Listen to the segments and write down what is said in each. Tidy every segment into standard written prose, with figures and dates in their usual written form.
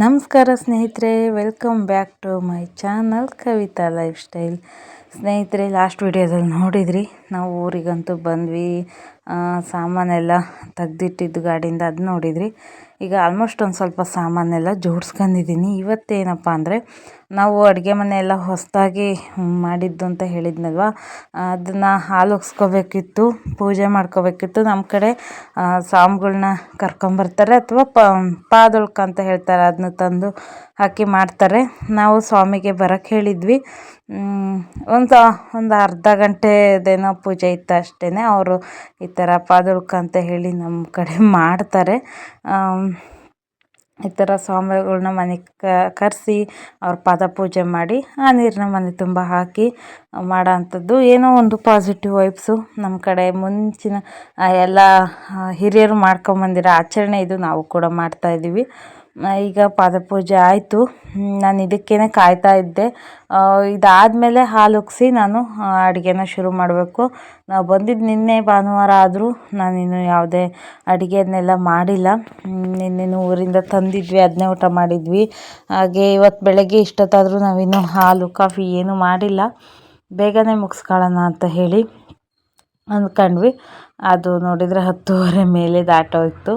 ನಮಸ್ಕಾರ ಸ್ನೇಹಿತರೆ, welcome back to my channel Kavitha lifestyle. ಸ್ನೇಹಿತರೆ, ಲಾಸ್ಟ್ ವಿಡಿಯೋದಲ್ಲಿ ನೋಡಿದ್ರಿ, ನಾವು ಊರಿಗಂತೂ ಬಂದ್ವಿ. ಸಾಮಾನೆಲ್ಲ ತೆಗ್ದಿಟ್ಟಿದ್ದು ಗಾಡಿಯಿಂದ ಅದು ನೋಡಿದ್ರಿ. ಈಗ ಆಲ್ಮೋಸ್ಟ್ ಒಂದು ಸ್ವಲ್ಪ ಸಾಮಾನೆಲ್ಲ ಜೋಡಿಸ್ಕೊಂಡಿದ್ದೀನಿ. ಇವತ್ತೇನಪ್ಪ ಅಂದರೆ, ನಾವು ಅಡುಗೆ ಮನೆಯೆಲ್ಲ ಹೊಸದಾಗಿ ಮಾಡಿದ್ದು ಅಂತ ಹೇಳಿದ್ನಲ್ವ, ಅದನ್ನು ಹಾಲು ಒಗ್ಸ್ಕೋಬೇಕಿತ್ತು, ಪೂಜೆ ಮಾಡ್ಕೋಬೇಕಿತ್ತು. ನಮ್ಮ ಕಡೆ ಸ್ವಾಮಿಗಳ್ನ ಕರ್ಕೊಂಬರ್ತಾರೆ, ಅಥವಾ ಪಾದೊಳ್ಕ ಅಂತ ಹೇಳ್ತಾರೆ, ಅದನ್ನ ತಂದು ಹಾಕಿ ಮಾಡ್ತಾರೆ. ನಾವು ಸ್ವಾಮಿಗೆ ಬರೋಕ್ಕೆ ಹೇಳಿದ್ವಿ. ಒಂದು ಅರ್ಧ ಗಂಟೆದೇನೋ ಪೂಜೆ ಇತ್ತು ಅಷ್ಟೇ. ಅವರು ಈ ಥರ ಪಾದೊಳ್ಕ ಅಂತ ಹೇಳಿ ನಮ್ಮ ಕಡೆ ಮಾಡ್ತಾರೆ. ಈ ಥರ ಸ್ವಾಮಿಗಳ್ನ ಮನೆಗೆ ಕರೆಸಿ ಅವ್ರ ಪಾದ ಪೂಜೆ ಮಾಡಿ ಆ ನೀರನ್ನ ಮನೆ ತುಂಬ ಹಾಕಿ ಮಾಡೋ ಅಂಥದ್ದು. ಏನೋ ಒಂದು ಪಾಸಿಟಿವ್ ವೈಬ್ಸು. ನಮ್ಮ ಕಡೆ ಮುಂಚಿನ ಎಲ್ಲ ಹಿರಿಯರು ಮಾಡ್ಕೊಂಬಂದಿರೋ ಆಚರಣೆ ಇದು, ನಾವು ಕೂಡ ಮಾಡ್ತಾಯಿದ್ದೀವಿ. ಈಗ ಪಾದಪೂಜೆ ಆಯಿತು. ನಾನು ಇದಕ್ಕೇ ಕಾಯ್ತಾ ಇದ್ದೆ. ಇದಾದಮೇಲೆ ಹಾಲು ಉಗ್ಸಿ ನಾನು ಅಡುಗೆನ ಶುರು ಮಾಡಬೇಕು. ನಾವು ಬಂದಿದ್ದು ನಿನ್ನೆ ಭಾನುವಾರ ಆದರೂ ನಾನಿನ್ನು ಯಾವುದೇ ಅಡುಗೆಯನ್ನೆಲ್ಲ ಮಾಡಿಲ್ಲ. ನಿನ್ನೆನೂ ಊರಿಂದ ತಂದಿದ್ವಿ, ಅದನ್ನೇ ಊಟ ಮಾಡಿದ್ವಿ. ಹಾಗೆ ಇವತ್ತು ಬೆಳಗ್ಗೆ ಇಷ್ಟೊತ್ತಾದರೂ ನಾವಿನ್ನೂ ಹಾಲು ಕಾಫಿ ಏನೂ ಮಾಡಿಲ್ಲ. ಬೇಗನೆ ಮುಗಿಸ್ಕೊಳ್ಳೋಣ ಅಂತ ಹೇಳಿ ಅಂದ್ಕೊಂಡ್ವಿ. ಅದು ನೋಡಿದರೆ 10:30 ಮೇಲೆ ದಾಟೋಯ್ತು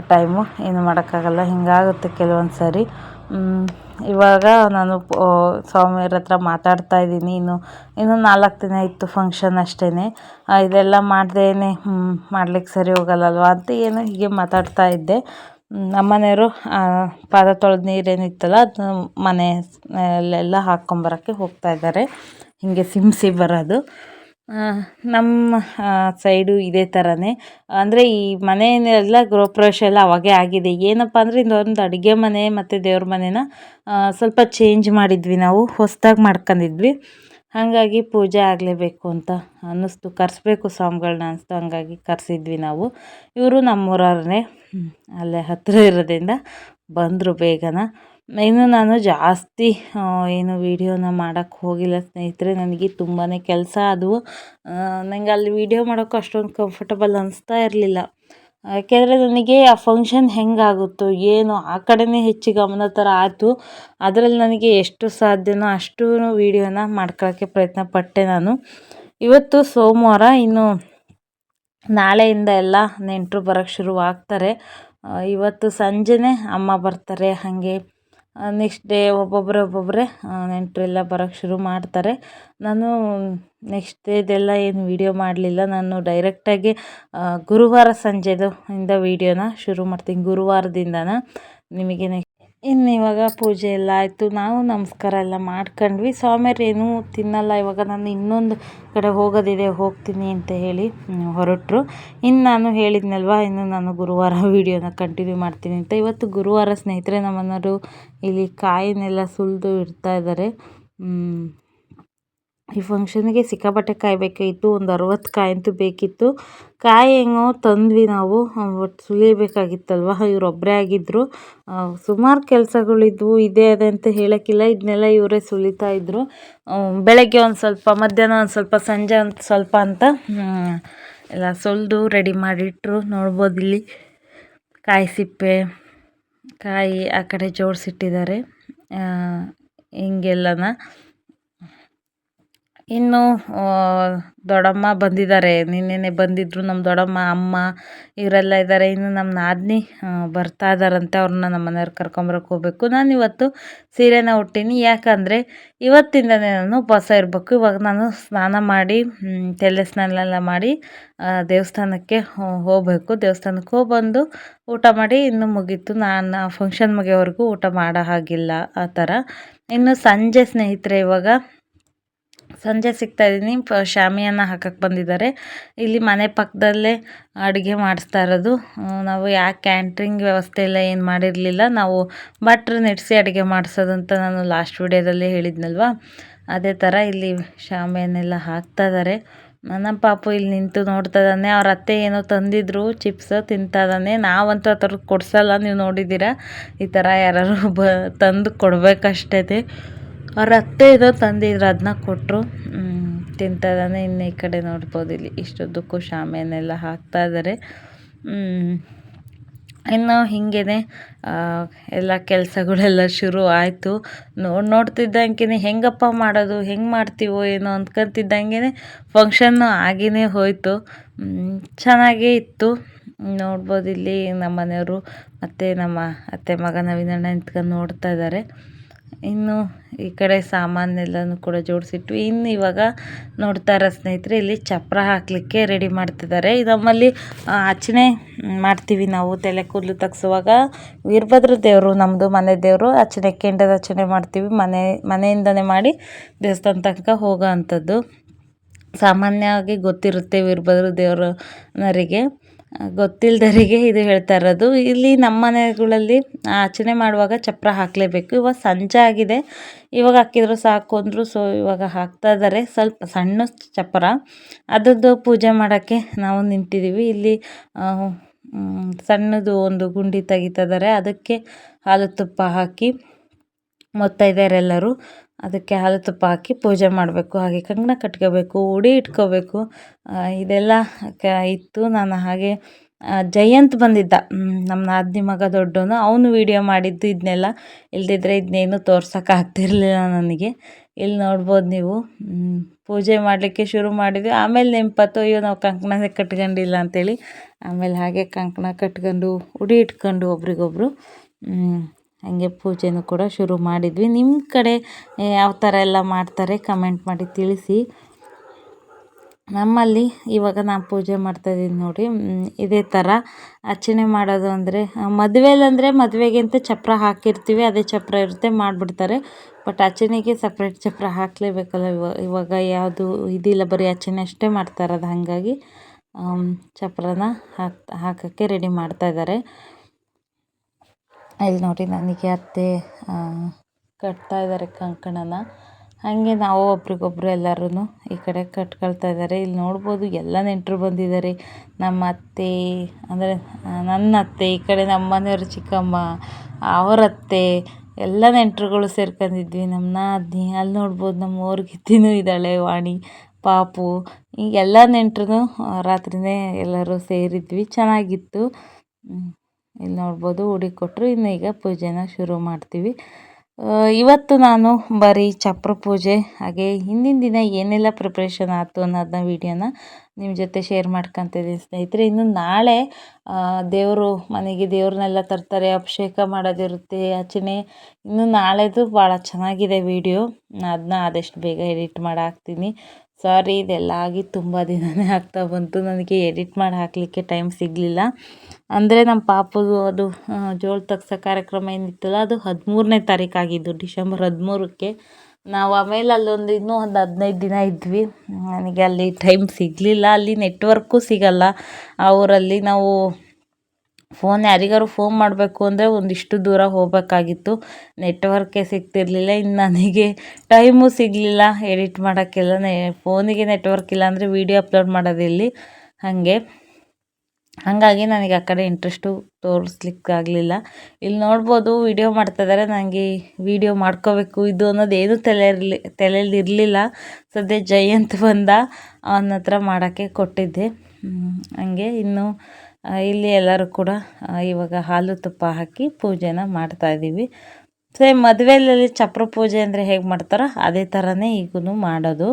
ಟೈಮು. ಏನು ಮಾಡೋಕ್ಕಾಗಲ್ಲ, ಹಿಂಗಾಗುತ್ತೆ ಕೆಲವೊಂದು ಸರಿ. ಇವಾಗ ನಾನು ಸ್ವಾಮಿಯವ್ರ ಹತ್ರ ಮಾತಾಡ್ತಾ ಇದ್ದೀನಿ. ಇನ್ನೂ 4 ದಿನ ಇತ್ತು ಫಂಕ್ಷನ್ ಅಷ್ಟೇ. ಇದೆಲ್ಲ ಮಾಡ್ದೇನೆ ಮಾಡ್ಲಿಕ್ಕೆ ಸರಿ ಹೋಗಲ್ಲಲ್ವ ಅಂತ ಏನೋ ಹೀಗೆ ಮಾತಾಡ್ತಾ ಇದ್ದೆ. ನಮ್ಮನೆಯವರು ಪಾದ ತೊಳೆದ ನೀರೇನಿತ್ತಲ್ಲ, ಅದು ಮನೆಯಲ್ಲೆಲ್ಲ ಹಾಕ್ಕೊಂಬರೋಕ್ಕೆ ಹೋಗ್ತಾ ಇದ್ದಾರೆ. ಹೀಗೆ ಸಿಮ್ಸಿ ಬರೋದು. ನಮ್ಮ ಸೈಡು ಇದೇ ಥರನೇ. ಅಂದರೆ ಈ ಮನೆಯೆಲ್ಲ ಗೃಹಪ್ರವೇಶ ಎಲ್ಲ ಅವಾಗೇ ಆಗಿದೆ. ಏನಪ್ಪ ಅಂದರೆ, ಇದೊಂದು ಅಡುಗೆ ಮನೆ ಮತ್ತು ದೇವ್ರ ಮನೆನ ಸ್ವಲ್ಪ ಚೇಂಜ್ ಮಾಡಿದ್ವಿ. ನಾವು ಹೊಸದಾಗಿ ಮಾಡ್ಕೊಂಡಿದ್ವಿ. ಹಾಗಾಗಿ ಪೂಜೆ ಆಗಲೇಬೇಕು ಅಂತ ಅನ್ನಿಸ್ತು, ಕರೆಸ್ಬೇಕು ಸ್ವಾಮಿಗಳನ್ನ ಅನಿಸ್ತು. ಹಾಗಾಗಿ ಕರೆಸಿದ್ವಿ ನಾವು. ಇವರು ನಮ್ಮೂರವ್ರನ್ನೇ, ಅಲ್ಲೇ ಹತ್ತಿರ ಇರೋದ್ರಿಂದ ಬಂದರು ಬೇಗನ. ಇನ್ನು ನಾನು ಜಾಸ್ತಿ ಏನು ವೀಡಿಯೋನ ಮಾಡೋಕ್ಕೆ ಹೋಗಿಲ್ಲ ಸ್ನೇಹಿತರೆ. ನನಗೆ ತುಂಬಾ ಕೆಲಸ ಆದವು. ನನಗೆ ಅಲ್ಲಿ ವೀಡಿಯೋ ಮಾಡೋಕ್ಕೂ ಅಷ್ಟೊಂದು ಕಂಫರ್ಟಬಲ್ ಅನಿಸ್ತಾ ಇರಲಿಲ್ಲ. ಯಾಕೆಂದರೆ ನನಗೆ ಆ ಫಂಕ್ಷನ್ ಹೆಂಗಾಗುತ್ತೋ ಏನೋ ಆ ಕಡೆನೇ ಹೆಚ್ಚು ಗಮನ ಥರ ಆಯಿತು. ಅದರಲ್ಲಿ ನನಗೆ ಎಷ್ಟು ಸಾಧ್ಯನೋ ಅಷ್ಟು ವೀಡಿಯೋನ ಮಾಡ್ಕೊಳ್ಳೋಕ್ಕೆ ಪ್ರಯತ್ನ ಪಟ್ಟೆ ನಾನು. ಇವತ್ತು ಸೋಮವಾರ, ಇನ್ನು ನಾಳೆಯಿಂದ ಎಲ್ಲ ನೆಂಟರು ಬರೋಕ್ಕೆ ಶುರುವಾಗ್ತಾರೆ. ಇವತ್ತು ಸಂಜೆನೇ ಅಮ್ಮ ಬರ್ತಾರೆ. ಹಾಗೆ ನೆಕ್ಸ್ಟ್ ಡೇ ಒಬ್ಬೊಬ್ಬರೇ ನೆಂಟರೆಲ್ಲ ಬರೋಕ್ಕೆ ಶುರು ಮಾಡ್ತಾರೆ. ನಾನು ನೆಕ್ಸ್ಟ್ ಡೇದೆಲ್ಲ ಏನು ವೀಡಿಯೋ ಮಾಡಲಿಲ್ಲ. ನಾನು ಡೈರೆಕ್ಟಾಗಿ ಗುರುವಾರ ಸಂಜೆದು ಇಂದ ವೀಡಿಯೋನ ಶುರು ಮಾಡ್ತೀನಿ, ಗುರುವಾರದಿಂದನ ನಿಮಗೆ. ಇನ್ನು ಇವಾಗ ಪೂಜೆ ಎಲ್ಲ ಆಯಿತು. ನಾವು ನಮಸ್ಕಾರ ಎಲ್ಲ ಮಾಡ್ಕೊಂಡ್ವಿ. ಸ್ವಾಮಿಯವ್ರು ಏನೂ ತಿನ್ನಲ್ಲ. ಇವಾಗ ನಾನು ಇನ್ನೊಂದು ಕಡೆ ಹೋಗೋದಿದೆ, ಹೋಗ್ತೀನಿ ಅಂತ ಹೇಳಿ ಹೊರಟರು. ಇನ್ನು ನಾನು ಹೇಳಿದ್ನಲ್ವ, ಇನ್ನು ನಾನು ಗುರುವಾರ ವೀಡಿಯೋನ ಕಂಟಿನ್ಯೂ ಮಾಡ್ತೀನಿ ಅಂತ. ಇವತ್ತು ಗುರುವಾರ ಸ್ನೇಹಿತರೆ. ನಮ್ಮನೆಯವರು ಇಲ್ಲಿ ಕಾಯಿನೆಲ್ಲ ಸುಲಿದು ಇಡ್ತಾ ಇದ್ದಾರೆ. ಈ ಫಂಕ್ಷನ್ಗೆ ಸಿಕ್ಕಾಪಟ್ಟೆ ಕಾಯಿ ಬೇಕಾಗಿತ್ತು. ಒಂದು 60 ಕಾಯಿ ಅಂತೂ ಬೇಕಿತ್ತು. ಕಾಯಿ ಹೆಂಗೋ ತಂದ್ವಿ ನಾವು, ಒಟ್ಟು ಸುಲಿಯಬೇಕಾಗಿತ್ತಲ್ವ. ಇವರೊಬ್ಬರೇ ಆಗಿದ್ದರು. ಸುಮಾರು ಕೆಲಸಗಳಿದ್ವು. ಇದೇ ಅದೇ ಅಂತ ಹೇಳೋಕ್ಕಿಲ್ಲ, ಇದನ್ನೆಲ್ಲ ಇವರೇ ಸುಲಿತಾ ಇದ್ದರು. ಬೆಳಗ್ಗೆ ಒಂದು ಸ್ವಲ್ಪ, ಮಧ್ಯಾಹ್ನ ಒಂದು ಸ್ವಲ್ಪ, ಸಂಜೆ ಒಂದು ಸ್ವಲ್ಪ ಅಂತ ಎಲ್ಲ ಸುಲಿದು ರೆಡಿ ಮಾಡಿಟ್ರು. ನೋಡ್ಬೋದು ಇಲ್ಲಿ ಕಾಯಿ ಸಿಪ್ಪೆ, ಕಾಯಿ ಆ ಕಡೆ ಜೋಡಿಸಿಟ್ಟಿದ್ದಾರೆ ಹಿಂಗೆಲ್ಲನ. ಇನ್ನು ದೊಡ್ಡಮ್ಮ ಬಂದಿದ್ದಾರೆ, ನಿನ್ನೆನೆ ಬಂದಿದ್ದರು. ನಮ್ಮ ದೊಡ್ಡಮ್ಮ, ಅಮ್ಮ ಇವರೆಲ್ಲ ಇದ್ದಾರೆ. ಇನ್ನು ನಮ್ಮ ನಾದಿನಿ ಬರ್ತಾ ಇದ್ದಾರಂತೆ. ಅವ್ರನ್ನ ನಮ್ಮ ಮನೆಯವ್ರು ಕರ್ಕೊಂಬರಕ್ಕೆ ಹೋಗಬೇಕು. ನಾನಿವತ್ತು ಸೀರೆನ ಉಟ್ಟೀನಿ. ಯಾಕಂದರೆ ಇವತ್ತಿಂದನೇ ನಾನು ಉಪವಾಸ ಇರಬೇಕು. ಇವಾಗ ನಾನು ಸ್ನಾನ ಮಾಡಿ, ತಲೆ ಸ್ನಾನ ಎಲ್ಲ ಮಾಡಿ ದೇವಸ್ಥಾನಕ್ಕೆ ಹೋಗಬೇಕು. ದೇವಸ್ಥಾನಕ್ಕೆ ಹೋಗ್ಬಂದು ಊಟ ಮಾಡಿ ಇನ್ನೂ ಮುಗೀತು. ನಾನು ಫಂಕ್ಷನ್ ಮುಗಿಯೋವರೆಗೂ ಊಟ ಮಾಡೋ ಹಾಗಿಲ್ಲ ಆ ಥರ. ಇನ್ನು ಸಂಜೆ ಸ್ನೇಹಿತರೆ, ಇವಾಗ ಸಂಜೆ ಸಿಗ್ತಾಯಿದ್ದೀನಿ. ಶಾಮಿಯಾನ ಹಾಕಕ್ಕೆ ಬಂದಿದ್ದಾರೆ. ಇಲ್ಲಿ ಮನೆ ಪಕ್ಕದಲ್ಲೇ ಅಡುಗೆ ಮಾಡಿಸ್ತಾ ಇರೋದು. ನಾವು ಯಾಕೆ ಕ್ಯಾಂಟ್ರಿಂಗ್ ವ್ಯವಸ್ಥೆ ಎಲ್ಲ ಏನು ಮಾಡಿರಲಿಲ್ಲ. ನಾವು ಭಟ್ರು ನೆಡೆಸಿ ಅಡುಗೆ ಮಾಡಿಸೋದು ಅಂತ ನಾನು ಲಾಸ್ಟ್ ವಿಡಿಯೋದಲ್ಲೇ ಹೇಳಿದ್ನಲ್ವ, ಅದೇ ಥರ ಇಲ್ಲಿ ಶಾಮಿಯಾನೆಲ್ಲ ಹಾಕ್ತಾ ಇದ್ದಾರೆ. ನನ್ನ ಪಾಪು ಇಲ್ಲಿ ನಿಂತು ನೋಡ್ತಾ ಇದ್ದಾನೆ. ಅವ್ರ ಅತ್ತೆ ಏನೋ ತಂದಿದ್ರು, ಚಿಪ್ಸ್ ತಿಂತಾ ಇದ್ದಾನೆ. ನಾವಂತೂ ಆ ಥರದ್ದು ಕೊಡಿಸಲ್ಲ, ನೀವು ನೋಡಿದ್ದೀರಾ. ಈ ಥರ ಯಾರು ತಂದು ಕೊಡಬೇಕಷ್ಟೇ. ಅವ್ರ ಅತ್ತೆ ಏನೋ ತಂದಿದ್ರು, ಅದನ್ನ ಕೊಟ್ಟರು, ತಿಂತಾ ಇದ್ದಾನೆ. ಇನ್ನು ಈ ಕಡೆ ನೋಡ್ಬೋದು, ಇಲ್ಲಿ ಇಷ್ಟೊಂದಕ್ಕೂ ಶಾಮಿಯಾನೆಲ್ಲ ಹಾಕ್ತಾ ಇದ್ದಾರೆ. ಇನ್ನು ಹೀಗೇ ಎಲ್ಲ ಕೆಲಸಗಳೆಲ್ಲ ಶುರು ಆಯಿತು. ನೋಡ್ತಿದ್ದಂಗೆ ಹೆಂಗಪ್ಪ ಮಾಡೋದು, ಹೆಂಗೆ ಮಾಡ್ತೀವೋ ಏನೋ ಅಂದ್ಕೊಂತಿದ್ದಂಗೆ ಫಂಕ್ಷನ್ನು ಆಗಿಯೇ ಹೋಯಿತು. ಚೆನ್ನಾಗೇ ಇತ್ತು. ನೋಡ್ಬೋದು ಇಲ್ಲಿ ನಮ್ಮ ಮನೆಯವರು ಮತ್ತು ನಮ್ಮ ಅತ್ತೆ ಮಗ ನವೀನಣ್ಣ ನಿಂತ್ಕೊಂಡು ನೋಡ್ತಾ ಇದ್ದಾರೆ. ಇನ್ನು ಈ ಕಡೆ ಸಾಮಾನೆಲ್ಲನೂ ಕೂಡ ಜೋಡಿಸಿಟ್ಟು ಇನ್ನು ಇವಾಗ ನೋಡ್ತಾರ ಸ್ನೇಹಿತರೆ, ಇಲ್ಲಿ ಚಪ್ಪರ ಹಾಕಲಿಕ್ಕೆ ರೆಡಿ ಮಾಡ್ತಿದ್ದಾರೆ. ನಮ್ಮಲ್ಲಿ ಅರ್ಚನೆ ಮಾಡ್ತೀವಿ ನಾವು. ತಲೆ ಕೂದಲು ತಗ್ಸುವಾಗ ವೀರಭದ್ರ ದೇವರು ನಮ್ಮದು ಮನೆ ದೇವರು. ಅರ್ಚನೆ ಕೆಂಡದ ಅರ್ಚನೆ ಮಾಡ್ತೀವಿ. ಮನೆಯಿಂದನೇ ಮಾಡಿ ದೇವಸ್ಥಾನ ತನಕ ಹೋಗೋ ಅಂಥದ್ದು. ಸಾಮಾನ್ಯವಾಗಿ ಗೊತ್ತಿರುತ್ತೆ ವೀರಭದ್ರ ದೇವರವರಿಗೆ, ಗೊತ್ತಿಲ್ಲದವರಿಗೆ ಇದು ಹೇಳ್ತಾ ಇರೋದು. ಇಲ್ಲಿ ನಮ್ಮ ಮನೆಗಳಲ್ಲಿ ಅರ್ಚನೆ ಮಾಡುವಾಗ ಚಪ್ಪರ ಹಾಕಲೇಬೇಕು. ಇವಾಗ ಸಂಜೆ ಆಗಿದೆ, ಇವಾಗ ಹಾಕಿದ್ರು ಸಾಕು ಅಂದರು. ಸೊ ಇವಾಗ ಹಾಕ್ತಾ ಇದ್ದಾರೆ ಸ್ವಲ್ಪ ಸಣ್ಣ ಚಪ್ಪರ. ಅದರದ್ದು ಪೂಜೆ ಮಾಡೋಕ್ಕೆ ನಾವು ನಿಂತಿದ್ದೀವಿ. ಇಲ್ಲಿ ಸಣ್ಣದು ಒಂದು ಗುಂಡಿ ತೆಗಿತಾ ಇದ್ದಾರೆ. ಅದಕ್ಕೆ ಹಾಲು ತುಪ್ಪ ಹಾಕಿ ಮುತ್ತೈದೆಯರೆಲ್ಲರೂ ಅದಕ್ಕೆ ಹಾಲು ತುಪ್ಪ ಹಾಕಿ ಪೂಜೆ ಮಾಡಬೇಕು. ಹಾಗೆ ಕಂಕಣ ಕಟ್ಕೋಬೇಕು, ಉಡಿ ಇಟ್ಕೋಬೇಕು. ಇದೆಲ್ಲ ಇತ್ತು. ನಾನು ಹಾಗೆ ಜಯಂತ್ ಬಂದಿದ್ದ, ನಮ್ಮ ನಾದಿನಿ ಮಗ ದೊಡ್ಡವನು, ಅವನು ವೀಡಿಯೋ ಮಾಡಿದ್ದು ಇದನ್ನೆಲ್ಲ. ಇಲ್ದಿದ್ರೆ ಇದನ್ನೇನು ತೋರ್ಸೋಕ್ಕಾಗ್ತಿರ್ಲಿಲ್ಲ ನನಗೆ. ಇಲ್ಲಿ ನೋಡ್ಬೋದು ನೀವು, ಪೂಜೆ ಮಾಡಲಿಕ್ಕೆ ಶುರು ಮಾಡಿದ್ವಿ. ಆಮೇಲೆ ನೆನಪಾತು, ಅಯ್ಯೋ ನಾವು ಕಂಕಣನೇ ಕಟ್ಕೊಂಡಿಲ್ಲ ಅಂತೇಳಿ. ಆಮೇಲೆ ಹಾಗೆ ಕಂಕಣ ಕಟ್ಕೊಂಡು ಉಡಿ ಇಟ್ಕೊಂಡು ಒಬ್ರಿಗೊಬ್ರು ಹಾಗೆ ಪೂಜೆನೂ ಕೂಡ ಶುರು ಮಾಡಿದ್ವಿ. ನಿಮ್ಮ ಕಡೆ ಯಾವ ಥರ ಎಲ್ಲ ಮಾಡ್ತಾರೆ ಕಮೆಂಟ್ ಮಾಡಿ ತಿಳಿಸಿ. ನಮ್ಮಲ್ಲಿ ಇವಾಗ ನಾನು ಪೂಜೆ ಮಾಡ್ತಾಯಿದ್ದೀನಿ ನೋಡಿ, ಇದೇ ಥರ ಅರ್ಚನೆ ಮಾಡೋದು. ಅಂದರೆ ಮದುವೆಲಂದರೆ ಮದುವೆಗೆ ಅಂತ ಚಪ್ಪರ ಹಾಕಿರ್ತೀವಿ, ಅದೇ ಚಪ್ಪರ ಇರುತ್ತೆ ಮಾಡಿಬಿಡ್ತಾರೆ. ಬಟ್ ಅರ್ಚನೆಗೆ ಸಪ್ರೇಟ್ ಚಪ್ಪರ ಹಾಕಲೇಬೇಕಲ್ಲ. ಇವಾಗ ಯಾವುದು ಇದಿಲ್ಲ, ಬರೀ ಅರ್ಚನೆ ಅಷ್ಟೇ ಮಾಡ್ತಾ ಇರೋದು. ಹಾಗಾಗಿ ಚಪ್ಪರನ ಹಾಕೋಕ್ಕೆ ರೆಡಿ ಮಾಡ್ತಾಯಿದ್ದಾರೆ. ಇಲ್ಲಿ ನೋಡಿ ನನಗೆ ಅತ್ತೆ ಕಟ್ತಾ ಇದ್ದಾರೆ ಕಂಕಣನ. ಹಾಗೆ ನಾವು ಒಬ್ರಿಗೊಬ್ರು ಎಲ್ಲರೂ ಈ ಕಡೆ ಕಟ್ಕೊಳ್ತಾ ಇದ್ದಾರೆ. ಇಲ್ಲಿ ನೋಡ್ಬೋದು ಎಲ್ಲ ನೆಂಟರು ಬಂದಿದ್ದಾರೆ. ನಮ್ಮ ಅತ್ತೆ ಅಂದರೆ ನನ್ನ ಅತ್ತೆ, ಈ ಕಡೆ ನಮ್ಮ ಮನೆಯವ್ರ ಚಿಕ್ಕಮ್ಮ, ಅವರ ಅತ್ತೆ, ಎಲ್ಲ ನೆಂಟರುಗಳು ಸೇರ್ಕೊಂಡಿದ್ವಿ. ನಮ್ಮ ನಾದಿನಿ, ಅಲ್ಲಿ ನೋಡ್ಬೋದು ನಮ್ಮ ಊರ್ಗಿತ್ತಿನೂ ಇದ್ದಾಳೆ, ವಾಣಿ, ಪಾಪು, ಈಗೆಲ್ಲ ನೆಂಟರು ರಾತ್ರಿಯೇ ಎಲ್ಲರೂ ಸೇರಿದ್ವಿ. ಚೆನ್ನಾಗಿತ್ತು. ಇಲ್ಲಿ ನೋಡ್ಬೋದು ಉಡಿ ಕೊಟ್ಟರು. ಇನ್ನು ಈಗ ಪೂಜೆನ ಶುರು ಮಾಡ್ತೀವಿ. ಇವತ್ತು ನಾನು ಬರೀ ಚಪ್ಪರ ಪೂಜೆ ಹಾಗೆ ಹಿಂದಿನ ದಿನ ಏನೆಲ್ಲ ಪ್ರಿಪ್ರೇಷನ್ ಆಯಿತು ಅನ್ನೋದನ್ನ ವೀಡಿಯೋನ ನಿಮ್ಮ ಜೊತೆ ಶೇರ್ ಮಾಡ್ಕೊತಿದ್ದೀನಿ ಸ್ನೇಹಿತರೆ. ಇನ್ನು ನಾಳೆ ದೇವರು ಮನೆಗೆ ದೇವ್ರನ್ನೆಲ್ಲ ತರ್ತಾರೆ, ಅಭಿಷೇಕ ಮಾಡೋದಿರುತ್ತೆ, ಅರ್ಚನೆ. ಇನ್ನು ನಾಳೆದು ಭಾಳ ಚೆನ್ನಾಗಿದೆ ವೀಡಿಯೋ. ಅದನ್ನ ಆದಷ್ಟು ಬೇಗ ಎಡಿಟ್ ಮಾಡಿ ಹಾಕ್ತೀನಿ. ಸಾರಿ, ಇದೆಲ್ಲ ಆಗಿ ತುಂಬ ದಿನವೇ ಆಗ್ತಾ ಬಂತು. ನನಗೆ ಎಡಿಟ್ ಮಾಡಿ ಹಾಕಲಿಕ್ಕೆ ಟೈಮ್ ಸಿಗಲಿಲ್ಲ. ಅಂದರೆ ನಮ್ಮ ಪಾಪುದು ಅದು ಜೋಳ ತಗ್ಸೋ ಕಾರ್ಯಕ್ರಮ ಏನಿತ್ತಲ್ಲ, ಅದು 13ನೇ ತಾರೀಕು ಆಗಿದ್ದು, ಡಿಸೆಂಬರ್ 13ಕ್ಕೆ. ನಾವು ಆಮೇಲೆ ಅಲ್ಲೊಂದು ಇನ್ನೂ ಒಂದು 15 ದಿನ ಇದ್ವಿ. ನನಗೆ ಅಲ್ಲಿ ಟೈಮ್ ಸಿಗಲಿಲ್ಲ. ಅಲ್ಲಿ ನೆಟ್ವರ್ಕು ಸಿಗಲ್ಲ ಆ ಊರಲ್ಲಿ. ನಾವು ಯಾರಿಗಾರು ಫೋನ್ ಮಾಡಬೇಕು ಅಂದರೆ ಒಂದಿಷ್ಟು ದೂರ ಹೋಗಬೇಕಾಗಿತ್ತು, ನೆಟ್ವರ್ಕೇ ಸಿಗ್ತಿರ್ಲಿಲ್ಲ. ಇನ್ನು ನನಗೆ ಟೈಮು ಸಿಗಲಿಲ್ಲ ಎಡಿಟ್ ಮಾಡೋಕ್ಕೆಲ್ಲ. ಫೋನಿಗೆ ನೆಟ್ವರ್ಕ್ ಇಲ್ಲ ಅಂದರೆ ವೀಡಿಯೋ ಅಪ್ಲೋಡ್ ಮಾಡೋದಿಲ್ಲಿ. ಹಾಗಾಗಿ ನನಗೆ ಆ ಕಡೆ ಇಂಟ್ರೆಸ್ಟು ತೋರಿಸ್ಲಿಕ್ಕಾಗಲಿಲ್ಲ. ಇಲ್ಲಿ ನೋಡ್ಬೋದು ವಿಡಿಯೋ ಮಾಡ್ತಾಯಿದ್ದಾರೆ. ನನಗೆ ವಿಡಿಯೋ ಮಾಡ್ಕೋಬೇಕು ಇದು ಅನ್ನೋದೇನು ತಲೆಯಲ್ಲಿ ಇರಲಿಲ್ಲ. ಸದ್ಯ ಜಯಂತ್ ಬಂದ, ಅವನ ಹತ್ರ ಮಾಡೋಕ್ಕೆ ಕೊಟ್ಟಿದ್ದೆ. ಹಂಗೆ ಇನ್ನು ಇಲ್ಲಿ ಎಲ್ಲರೂ ಕೂಡ ಇವಾಗ ಹಾಲು ತುಪ್ಪ ಹಾಕಿ ಪೂಜೆನ ಮಾಡ್ತಾಯಿದ್ದೀವಿ. ಸೇಮ್ ಮದುವೆಯಲ್ಲಿ ಚಪ್ಪರ ಪೂಜೆ ಅಂದರೆ ಹೇಗೆ ಮಾಡ್ತಾರೋ ಅದೇ ಥರನೇ ಈಗೂ ಮಾಡೋದು.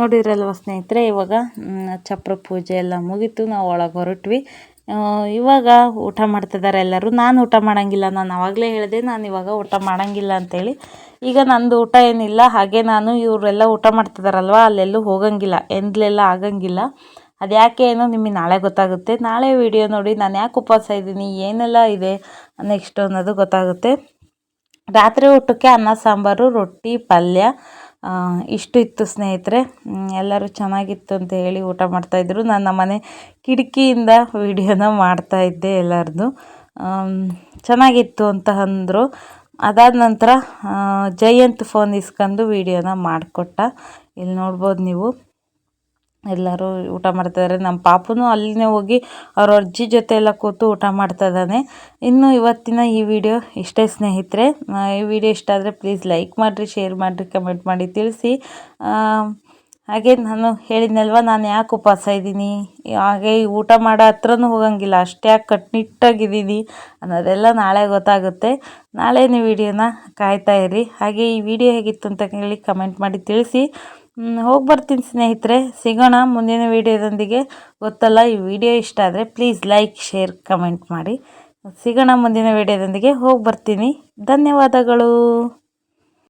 ನೋಡಿರಲ್ವ ಸ್ನೇಹಿತರೆ, ಇವಾಗ ಚಪ್ರ ಪೂಜೆ ಎಲ್ಲ ಮುಗೀತು, ನಾವು ಒಳಗೆ ಹೊರಟ್ವಿ. ಇವಾಗ ಊಟ ಮಾಡ್ತಿದ್ದಾರೆ ಎಲ್ಲರೂ. ನಾನು ಊಟ ಮಾಡೋಂಗಿಲ್ಲ, ನಾನು ಆವಾಗಲೇ ಹೇಳಿದೆ ನಾನು ಇವಾಗ ಊಟ ಮಾಡೋಂಗಿಲ್ಲ ಅಂತೇಳಿ. ಈಗ ನಂದು ಊಟ ಏನಿಲ್ಲ, ಹಾಗೆ ನಾನು ಇವರೆಲ್ಲ ಊಟ ಮಾಡ್ತಿದ್ದಾರಲ್ವ ಅಲ್ಲೆಲ್ಲೂ ಹೋಗಂಗಿಲ್ಲ, ಎಂದಲೆಲ್ಲ ಆಗಂಗಿಲ್ಲ. ಅದು ಯಾಕೆ ಏನೋ ನಿಮಗೆ ನಾಳೆ ಗೊತ್ತಾಗುತ್ತೆ. ನಾಳೆ ವಿಡಿಯೋ ನೋಡಿ ನಾನು ಯಾಕೆ ಉಪವಾಸ ಇದ್ದೀನಿ, ಏನೆಲ್ಲ ಇದೆ ನೆಕ್ಸ್ಟ್ ಅನ್ನೋದು ಗೊತ್ತಾಗುತ್ತೆ. ರಾತ್ರಿ ಊಟಕ್ಕೆ ಅನ್ನ ಸಾಂಬಾರು, ರೊಟ್ಟಿ, ಪಲ್ಯ ಇಷ್ಟು ಇತ್ತು ಸ್ನೇಹಿತರೆ. ಎಲ್ಲರೂ ಚೆನ್ನಾಗಿತ್ತು ಅಂತ ಹೇಳಿ ಊಟ ಮಾಡ್ತಾಯಿದ್ರು. ನಾನು ನಮ್ಮನೆ ಕಿಟಕಿಯಿಂದ ವಿಡಿಯೋನ ಮಾಡ್ತಾಯಿದ್ದೆ ಎಲ್ಲರದ್ದು. ಚೆನ್ನಾಗಿತ್ತು ಅಂತ ಅಂದರು. ಅದಾದ ನಂತರ ಜಯಂತ್ ಫೋನ್ ಇಸ್ಕೊಂಡು ವಿಡಿಯೋನ ಮಾಡಿಕೊಟ್ಟ. ಇಲ್ಲಿ ನೋಡ್ಬೋದು ನೀವು, ಎಲ್ಲರೂ ಊಟ ಮಾಡ್ತಾಯಿದ್ದಾರೆ. ನಮ್ಮ ಪಾಪುನೂ ಅಲ್ಲಿನೇ ಹೋಗಿ ಅವ್ರ ಅಜ್ಜಿ ಜೊತೆ ಎಲ್ಲ ಕೂತು ಊಟ ಮಾಡ್ತಾ ಇದ್ದಾನೆ. ಇನ್ನು ಇವತ್ತಿನ ಈ ವಿಡಿಯೋ ಇಷ್ಟೇ ಸ್ನೇಹಿತರೆ. ಈ ವಿಡಿಯೋ ಇಷ್ಟ ಆದರೆ ಪ್ಲೀಸ್ ಲೈಕ್ ಮಾಡಿರಿ, ಶೇರ್ ಮಾಡಿರಿ, ಕಮೆಂಟ್ ಮಾಡಿ ತಿಳಿಸಿ. ಹಾಗೆ ನಾನು ಹೇಳಿದ್ನಲ್ವ ನಾನು ಯಾಕೆ ಉಪವಾಸ ಇದ್ದೀನಿ, ಹಾಗೆ ಊಟ ಮಾಡೋ ಹತ್ರನೂ ಹೋಗಂಗಿಲ್ಲ, ಅಷ್ಟೇ ಯಾಕೆ ಕಟ್ಟುನಿಟ್ಟಾಗಿದ್ದೀನಿ ಅನ್ನೋದೆಲ್ಲ ನಾಳೆ ಗೊತ್ತಾಗುತ್ತೆ. ನಾಳೆ ನೀವು ವಿಡಿಯೋನ ಕಾಯ್ತಾ ಇರಿ. ಹಾಗೆ ಈ ವಿಡಿಯೋ ಹೇಗಿತ್ತು ಅಂತ ಹೇಳಿ ಕಮೆಂಟ್ ಮಾಡಿ ತಿಳಿಸಿ. ಹೋಗಿ ಬರ್ತೀನಿ ಸ್ನೇಹಿತರೆ, ಸಿಗೋಣ ಮುಂದಿನ ವಿಡಿಯೋದೊಂದಿಗೆ. ಗೊತ್ತಲ್ಲ, ಈ ವಿಡಿಯೋ ಇಷ್ಟ ಆದರೆ ಪ್ಲೀಸ್ ಲೈಕ್, ಶೇರ್, ಕಮೆಂಟ್ ಮಾಡಿ. ಸಿಗೋಣ ಮುಂದಿನ ವಿಡಿಯೋದೊಂದಿಗೆ. ಹೋಗಿ ಬರ್ತೀನಿ. ಧನ್ಯವಾದಗಳು.